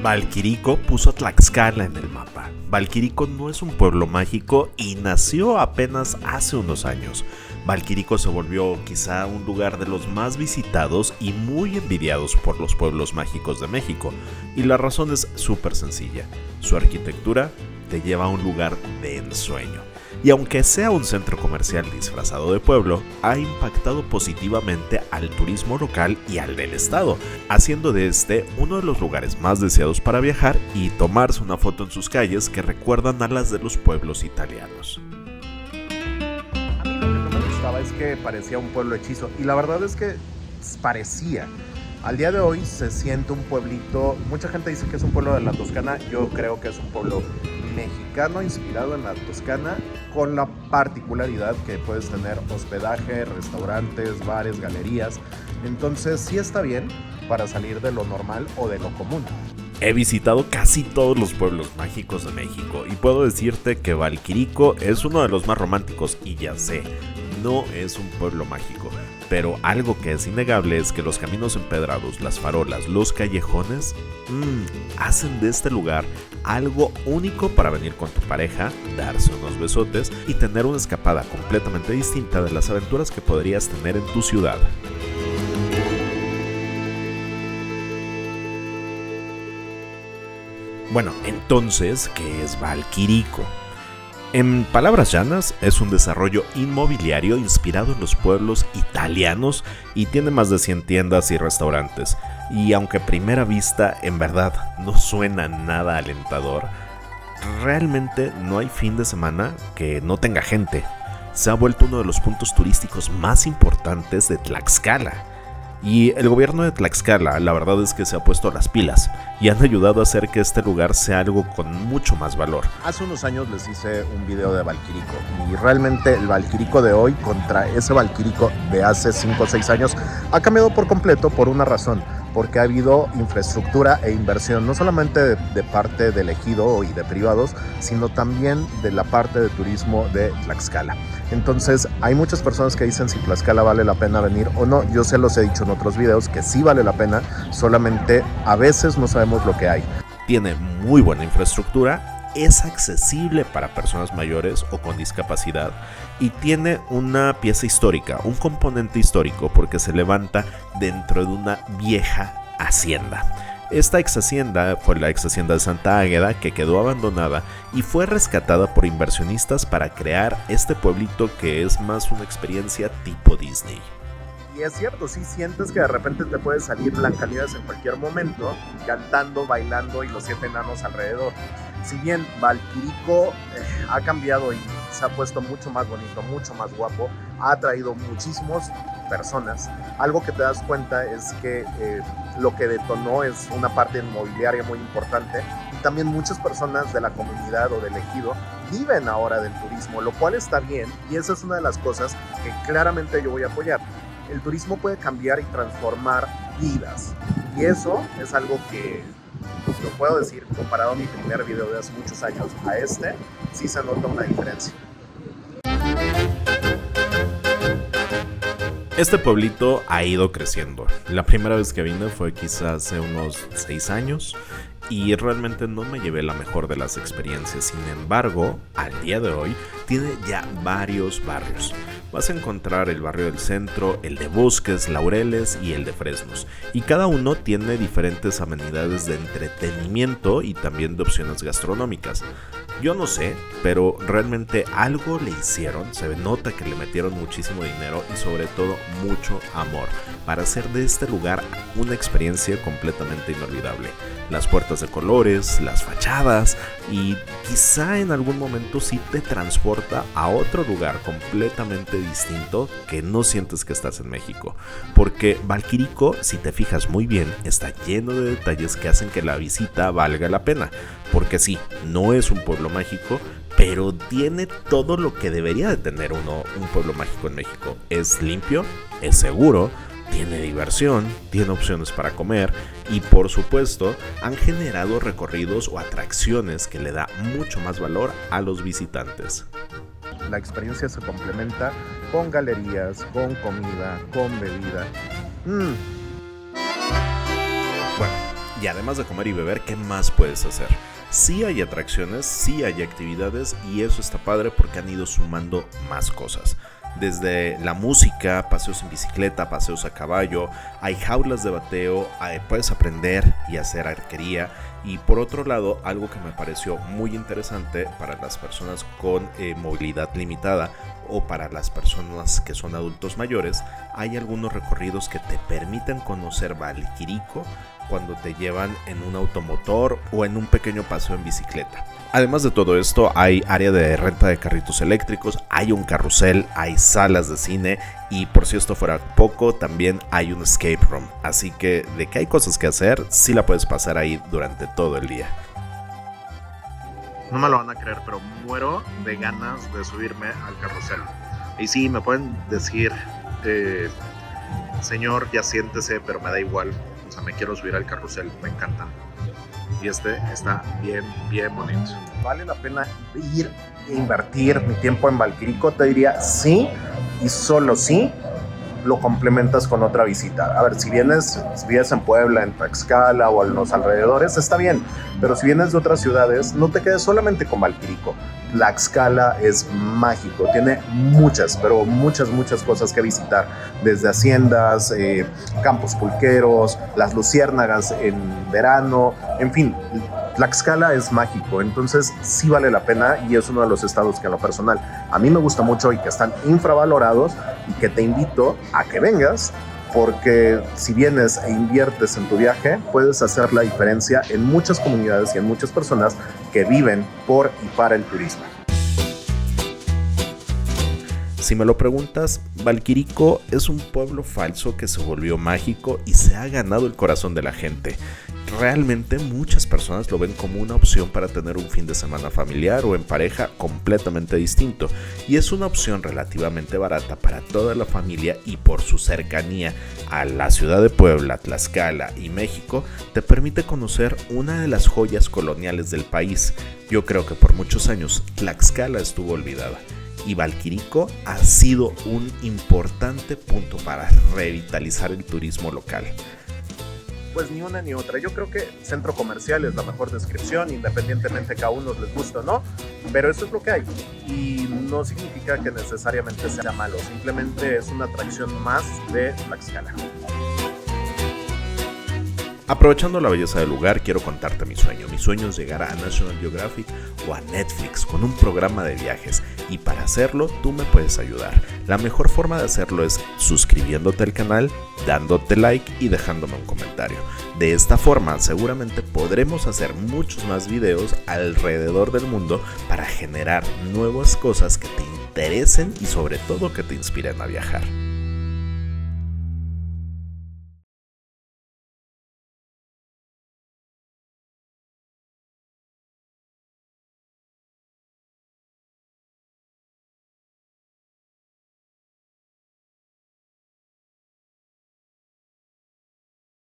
Valquirico puso a Tlaxcala en el mapa. Valquirico no es un pueblo mágico y nació apenas hace unos años. Valquirico se volvió quizá un lugar de los más visitados y muy envidiados por los pueblos mágicos de México. Y la razón es súper sencilla. Su arquitectura te lleva a un lugar de ensueño. Y aunque sea un centro comercial disfrazado de pueblo, ha impactado positivamente al turismo local y al del estado, haciendo de este uno de los lugares más deseados para viajar y tomarse una foto en sus calles que recuerdan a las de los pueblos italianos. A mí lo que no me gustaba es que parecía un pueblo hechizo, y la verdad es que parecía. Al día de hoy se siente un pueblito, mucha gente dice que es un pueblo de la Toscana, yo creo que es un pueblo mexicano inspirado en la Toscana, con la particularidad que puedes tener hospedaje, restaurantes, bares, galerías. Entonces sí está bien para salir de lo normal o de lo común. He visitado casi todos los pueblos mágicos de México y puedo decirte que Valquirico es uno de los más románticos, y ya sé, no es un pueblo mágico, pero algo que es innegable es que los caminos empedrados, las farolas, los callejones, hacen de este lugar algo único para venir con tu pareja, darse unos besotes y tener una escapada completamente distinta de las aventuras que podrías tener en tu ciudad. Bueno, entonces, ¿qué es Valquirico? En palabras llanas, es un desarrollo inmobiliario inspirado en los pueblos italianos y tiene más de 100 tiendas y restaurantes. Y aunque a primera vista en verdad no suena nada alentador, realmente no hay fin de semana que no tenga gente. Se ha vuelto uno de los puntos turísticos más importantes de Tlaxcala. Y el gobierno de Tlaxcala, la verdad es que se ha puesto las pilas y han ayudado a hacer que este lugar sea algo con mucho más valor. Hace unos años les hice un video de Valquirico, y realmente el Valquirico de hoy contra ese Valquirico de hace 5 o 6 años ha cambiado por completo por una razón, porque ha habido infraestructura e inversión, no solamente de parte del ejido y de privados, sino también de la parte de turismo de Tlaxcala. Entonces hay muchas personas que dicen si Tlaxcala vale la pena venir o no. Yo se los he dicho en otros videos que sí vale la pena, solamente a veces no sabemos lo que hay. Tiene muy buena infraestructura, es accesible para personas mayores o con discapacidad y tiene una pieza histórica, un componente histórico, porque se levanta dentro de una vieja hacienda. Esta ex hacienda fue la ex hacienda de Santa Águeda, que quedó abandonada y fue rescatada por inversionistas para crear este pueblito que es más una experiencia tipo Disney. Y es cierto, sí sientes que de repente te puede salir Blancanieves en cualquier momento, cantando, bailando y los 7 enanos alrededor. Si bien Valquirico ha cambiado y se ha puesto mucho más bonito, mucho más guapo, ha atraído muchísimas personas. Algo que te das cuenta es que lo que detonó es una parte inmobiliaria muy importante, y también muchas personas de la comunidad o del ejido viven ahora del turismo, lo cual está bien, y esa es una de las cosas que claramente yo voy a apoyar. El turismo puede cambiar y transformar vidas, y eso es algo que lo puedo decir, comparado a mi primer video de hace muchos años a este, sí se nota una diferencia. Este pueblito ha ido creciendo. La primera vez que vine fue quizás hace unos 6 años y realmente no me llevé la mejor de las experiencias. Sin embargo, al día de hoy tiene ya varios barrios. Vas a encontrar el barrio del Centro, el de Bosques, Laureles y el de Fresnos. Y cada uno tiene diferentes amenidades de entretenimiento y también de opciones gastronómicas. Yo no sé, pero realmente algo le hicieron, se nota que le metieron muchísimo dinero y sobre todo mucho amor para hacer de este lugar una experiencia completamente inolvidable. Las puertas de colores, las fachadas, y quizá en algún momento sí te transporta a otro lugar completamente distinto que no sientes que estás en México. Porque Valquirico, si te fijas muy bien, está lleno de detalles que hacen que la visita valga la pena. Porque sí, no es un pueblo mágico, pero tiene todo lo que debería de tener un pueblo mágico en México. Es limpio, es seguro, tiene diversión, tiene opciones para comer y por supuesto han generado recorridos o atracciones que le da mucho más valor a los visitantes. La experiencia se complementa con galerías, con comida, con bebida. Bueno, Y además de comer y beber, ¿qué más puedes hacer? Sí hay atracciones, sí hay actividades y eso está padre porque han ido sumando más cosas. Desde la música, paseos en bicicleta, paseos a caballo, hay jaulas de bateo, puedes aprender y hacer arquería. Y por otro lado, algo que me pareció muy interesante para las personas con movilidad limitada o para las personas que son adultos mayores, hay algunos recorridos que te permiten conocer Valquirico cuando te llevan en un automotor o en un pequeño paseo en bicicleta. Además de todo esto, hay área de renta de carritos eléctricos, hay un carrusel, hay salas de cine y por si esto fuera poco, también hay un escape room. Así que de que hay cosas que hacer, sí la puedes pasar ahí durante todo el día. No me lo van a creer, pero muero de ganas de subirme al carrusel. Y sí, me pueden decir, señor, ya siéntese, pero me da igual. O sea, me quiero subir al carrusel, me encantan. Y este está bien, bien bonito. ¿Vale la pena ir e invertir mi tiempo en Valquirico? Te diría sí, y solo sí lo complementas con otra visita. A ver, si vives en Puebla, en Tlaxcala o en los alrededores, está bien. Pero si vienes de otras ciudades, no te quedes solamente con Valquirico. Tlaxcala es mágico, tiene muchas, pero muchas cosas que visitar. Desde haciendas, campos pulqueros, las luciérnagas en verano, en fin. Tlaxcala es mágico, entonces sí vale la pena y es uno de los estados que en lo personal a mí me gusta mucho y que están infravalorados y que te invito a que vengas porque si vienes e inviertes en tu viaje puedes hacer la diferencia en muchas comunidades y en muchas personas que viven por y para el turismo. Si me lo preguntas, Valquirico es un pueblo falso que se volvió mágico y se ha ganado el corazón de la gente. Realmente muchas personas lo ven como una opción para tener un fin de semana familiar o en pareja completamente distinto y es una opción relativamente barata para toda la familia y por su cercanía a la ciudad de Puebla, Tlaxcala y México te permite conocer una de las joyas coloniales del país. Yo creo que por muchos años Tlaxcala estuvo olvidada y Valquirico ha sido un importante punto para revitalizar el turismo local. Pues ni una ni otra. Yo creo que centro comercial es la mejor descripción, independientemente que a unos les guste o no, pero eso es lo que hay. Y no significa que necesariamente sea malo, simplemente es una atracción más de Tlaxcala. Aprovechando la belleza del lugar, quiero contarte mi sueño. Mi sueño es llegar a National Geographic o a Netflix con un programa de viajes y para hacerlo tú me puedes ayudar. La mejor forma de hacerlo es suscribiéndote al canal, dándote like y dejándome un comentario. De esta forma seguramente podremos hacer muchos más videos alrededor del mundo para generar nuevas cosas que te interesen y sobre todo que te inspiren a viajar.